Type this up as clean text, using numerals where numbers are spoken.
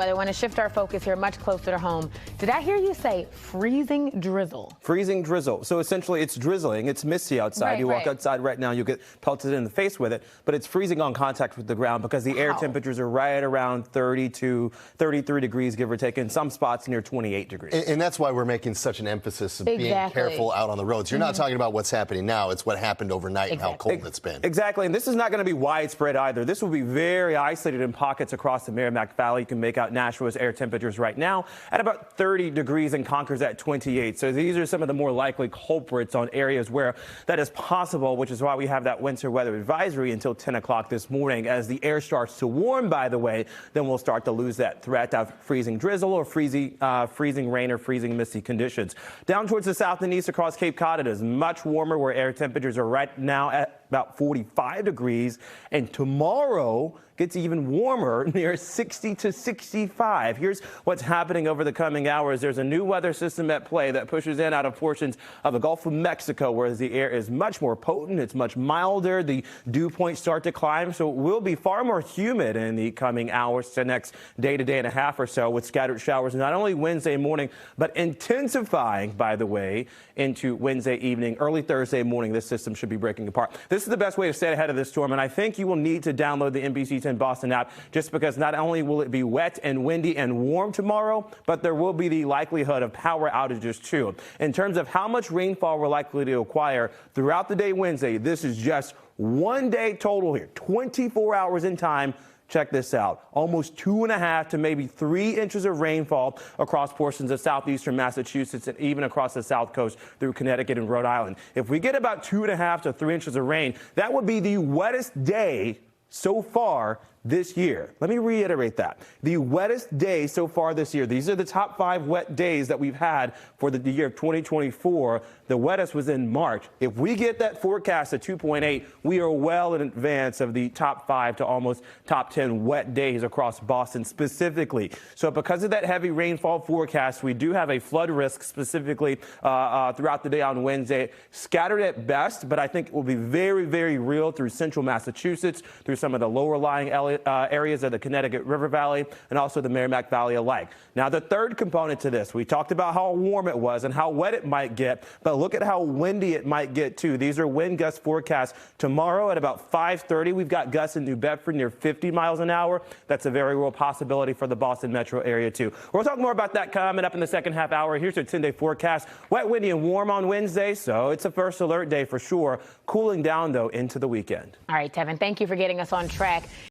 I want to shift our focus here much closer to home. Did I hear you say freezing drizzle? Freezing drizzle. So essentially it's drizzling. It's misty outside. You walk outside right now, you get pelted in the face with it, but it's freezing on contact with the ground because the air temperatures are right around 30 to 33 degrees, give or take, in some spots near 28 degrees. And that's why we're making such an emphasis of being careful out on the roads. You're not talking about what's happening now. It's what happened overnight and how cold it's been. Exactly. And this is not going to be widespread either. This will be very isolated in pockets across the Merrimack Valley. You can make out Nashua's air temperatures right now at about 30 degrees and Conquer's at 28. So these are some of the more likely culprits on areas where that is possible, which is why we have that winter weather advisory until 10 o'clock this morning. As the air starts to warm, by the way, then we'll start to lose that threat of freezing drizzle or freezing rain or freezing misty conditions. Down towards the south and east across Cape Cod, it is much warmer, where air temperatures are right now at about 45 degrees. And tomorrow gets even warmer, near 60 to 65. Here's what's happening over the coming hours. There's a new weather system at play that pushes in out of portions of the Gulf of Mexico, where the air is much more potent. It's much milder. The dew points start to climb, so it will be far more humid in the coming hours, the next day to day and a half or so, with scattered showers not only Wednesday morning, but intensifying, by the way, into Wednesday evening. Early Thursday morning, this system should be breaking apart. This is the best way to stay ahead of this storm, and I think you will need to download the NBC 10 Boston app, just because not only will it be wet and windy and warm tomorrow, but there will be the likelihood of power outages too. In terms of how much rainfall we're likely to acquire throughout the day Wednesday, this is just 1 day total here, 24 hours in time. Check this out. Almost 2.5 to maybe 3 inches of rainfall across portions of southeastern Massachusetts and even across the south coast through Connecticut and Rhode Island. If we get about 2.5 to 3 inches of rain, that would be the wettest day so far this year. Let me reiterate that. The wettest day so far this year. These are the top 5 wet days that we've had for the year of 2024. The wettest was in March. If we get that forecast at 2.8, we are well in advance of the top 5 to almost top 10 wet days across Boston specifically. So because of that heavy rainfall forecast, we do have a flood risk specifically throughout the day on Wednesday. Scattered at best, but I think it will be very, very real through central Massachusetts, through some of the lower lying areas of the Connecticut River Valley and also the Merrimack Valley alike. Now, the third component to this, we talked about how warm it was and how wet it might get, but look at how windy it might get too. These are wind gust forecasts. Tomorrow at about 5:30, we've got gusts in New Bedford near 50 miles an hour. That's a very real possibility for the Boston metro area too. We'll talk more about that coming up in the second half hour. Here's your 10-day forecast. Wet, windy, and warm on Wednesday, so it's a first alert day for sure. Cooling down, though, into the weekend. All right, Tevin, thank you for getting us on track.